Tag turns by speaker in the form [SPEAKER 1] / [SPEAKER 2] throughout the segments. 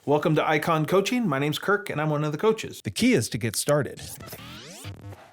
[SPEAKER 1] Welcome to Icon Coaching. My name's Kirk and I'm one of the coaches.
[SPEAKER 2] The key is to get started.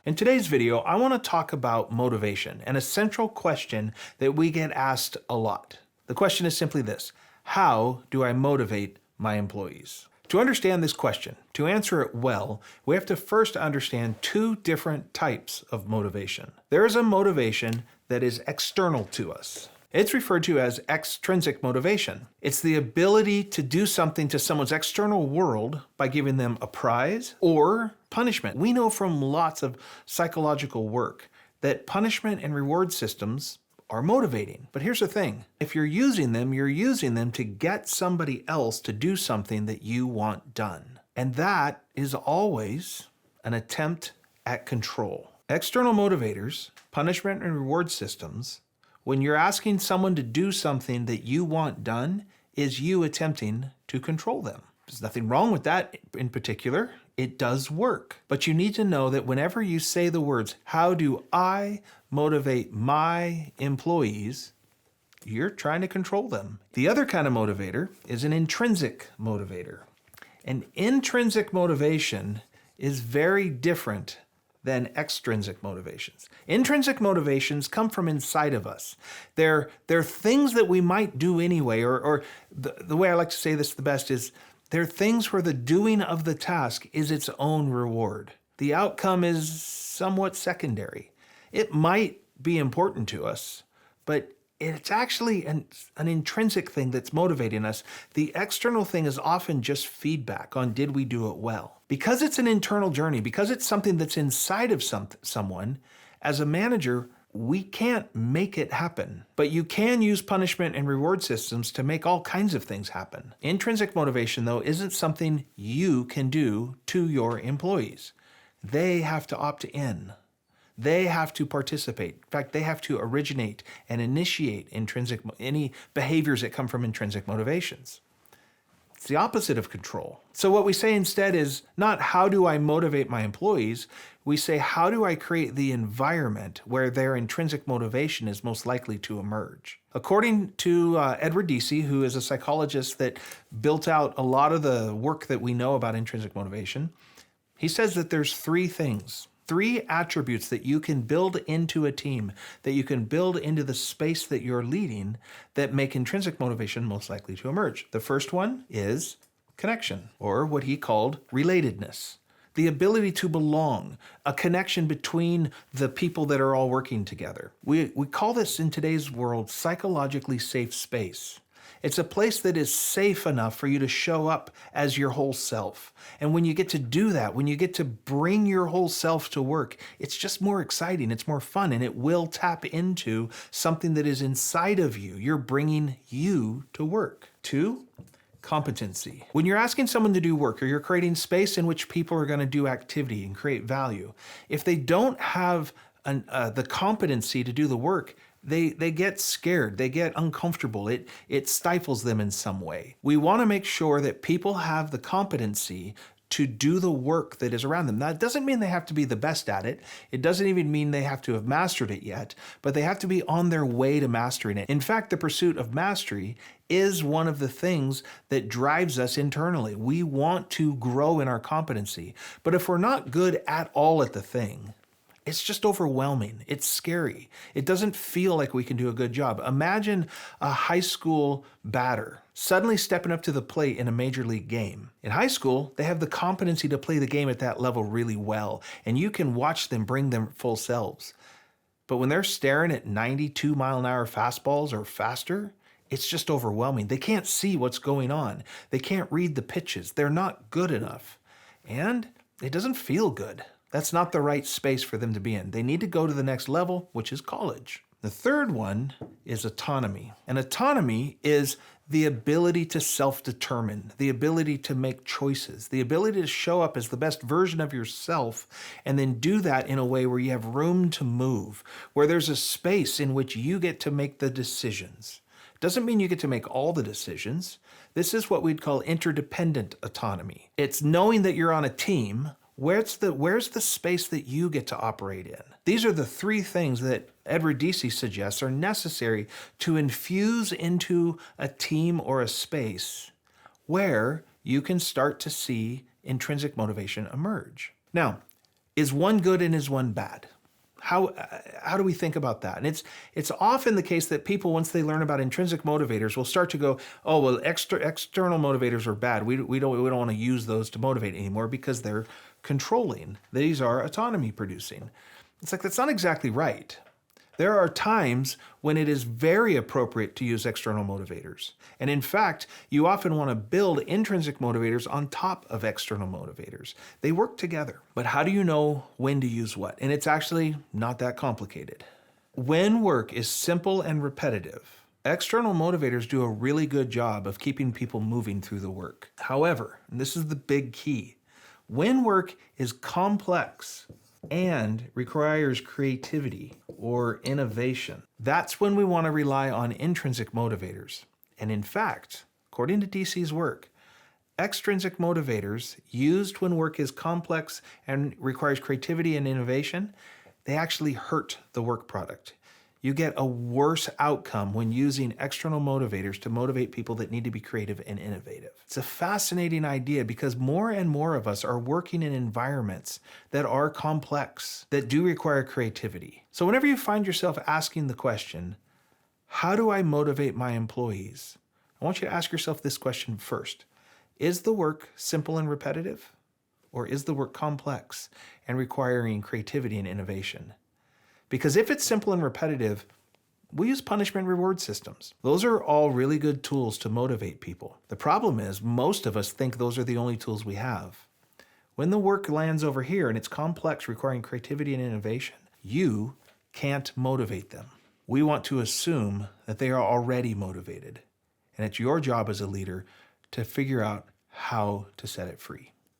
[SPEAKER 1] In today's video, I want to talk about motivation and a central question that we get asked a lot. The question is simply this: how do I motivate my employees? To understand this question, to answer it well, we have to first understand two different types of motivation. There is a motivation that is external to us. It's referred to as extrinsic motivation. It's the ability to do something to someone's external world by giving them a prize or punishment. We know from lots of psychological work that punishment and reward systems are motivating. But here's the thing: if you're using them to get somebody else to do something that you want done. And that is always an attempt at control. External motivators, punishment and reward systems, when you're asking someone to do something that you want done, is you attempting to control them. There's nothing wrong with that in particular. It does work. But you need to know that whenever you say the words, "How do I motivate my employees?" you're trying to control them. The other kind of motivator is an intrinsic motivator. An intrinsic motivation is very different than extrinsic motivations. Intrinsic motivations come from inside of us. They're things that we might do anyway, or the way I like to say this the best is, they're things where the doing of the task is its own reward. The outcome is somewhat secondary. It might be important to us, but it's actually an intrinsic thing that's motivating us. The external thing is often just feedback on did we do it well. Because it's an internal journey, because it's something that's inside of someone, as a manager, we can't make it happen. But you can use punishment and reward systems to make all kinds of things happen. Intrinsic motivation, though, isn't something you can do to your employees. They have to opt in. They have to participate. In fact, they have to originate and initiate any behaviors that come from intrinsic motivations. It's the opposite of control. So what we say instead is not how do I motivate my employees, we say how do I create the environment where their intrinsic motivation is most likely to emerge. According to Edward Deci, who is a psychologist that built out a lot of the work that we know about intrinsic motivation, he says that there's three attributes that you can build into a team, that you can build into the space that you're leading, that make intrinsic motivation most likely to emerge. The first one is connection, or what he called relatedness. The ability to belong, a connection between the people that are all working together. We call this in today's world psychologically safe space. It's a place that is safe enough for you to show up as your whole self. And when you get to do that, when you get to bring your whole self to work, it's just more exciting, it's more fun, and it will tap into something that is inside of you. You're bringing you to work. 2, competency. When you're asking someone to do work, or you're creating space in which people are going to do activity and create value, if they don't have the competency to do the work, they get scared, they get uncomfortable, it stifles them in some way. We want to make sure that people have the competency to do the work that is around them. Now, it doesn't mean they have to be the best at it. It doesn't even mean they have to have mastered it yet, but they have to be on their way to mastering it. In fact, the pursuit of mastery is one of the things that drives us internally. We want to grow in our competency, but if we're not good at all at the thing, it's just overwhelming. It's scary. It doesn't feel like we can do a good job. Imagine a high school batter suddenly stepping up to the plate in a major league game. In high school, they have the competency to play the game at that level really well, and you can watch them bring their full selves. But when they're staring at 92-mile-an-hour fastballs or faster, it's just overwhelming. They can't see what's going on. They can't read the pitches. They're not good enough. And it doesn't feel good. That's not the right space for them to be in. They need to go to the next level, which is college. The third one is autonomy. And autonomy is the ability to self-determine, the ability to make choices, the ability to show up as the best version of yourself, and then do that in a way where you have room to move, where there's a space in which you get to make the decisions. Doesn't mean you get to make all the decisions. This is what we'd call interdependent autonomy. It's knowing that you're on a team. Where's the space that you get to operate in? These are the three things that Edward Deci suggests are necessary to infuse into a team or a space where you can start to see intrinsic motivation emerge. Now, is one good and is one bad? How do we think about that? And it's often the case that people, once they learn about intrinsic motivators, will start to go, oh, well, external motivators are bad. We don't want to use those to motivate anymore because they're controlling. These are autonomy producing. It's like, that's not exactly right. There are times when it is very appropriate to use external motivators. And in fact, you often want to build intrinsic motivators on top of external motivators. They work together. But how do you know when to use what? And it's actually not that complicated. When work is simple and repetitive, external motivators do a really good job of keeping people moving through the work. However, and this is the big key, when work is complex and requires creativity or innovation, that's when we want to rely on intrinsic motivators. And in fact, according to DC's work, extrinsic motivators used when work is complex and requires creativity and innovation, they actually hurt the work product. You get a worse outcome when using external motivators to motivate people that need to be creative and innovative. It's a fascinating idea because more and more of us are working in environments that are complex, that do require creativity. So whenever you find yourself asking the question, how do I motivate my employees? I want you to ask yourself this question first. Is the work simple and repetitive? Or is the work complex and requiring creativity and innovation? Because if it's simple and repetitive, we use punishment reward systems. Those are all really good tools to motivate people. The problem is most of us think those are the only tools we have. When the work lands over here and it's complex, requiring creativity and innovation, you can't motivate them. We want to assume that they are already motivated. And it's your job as a leader to figure out how to set it free.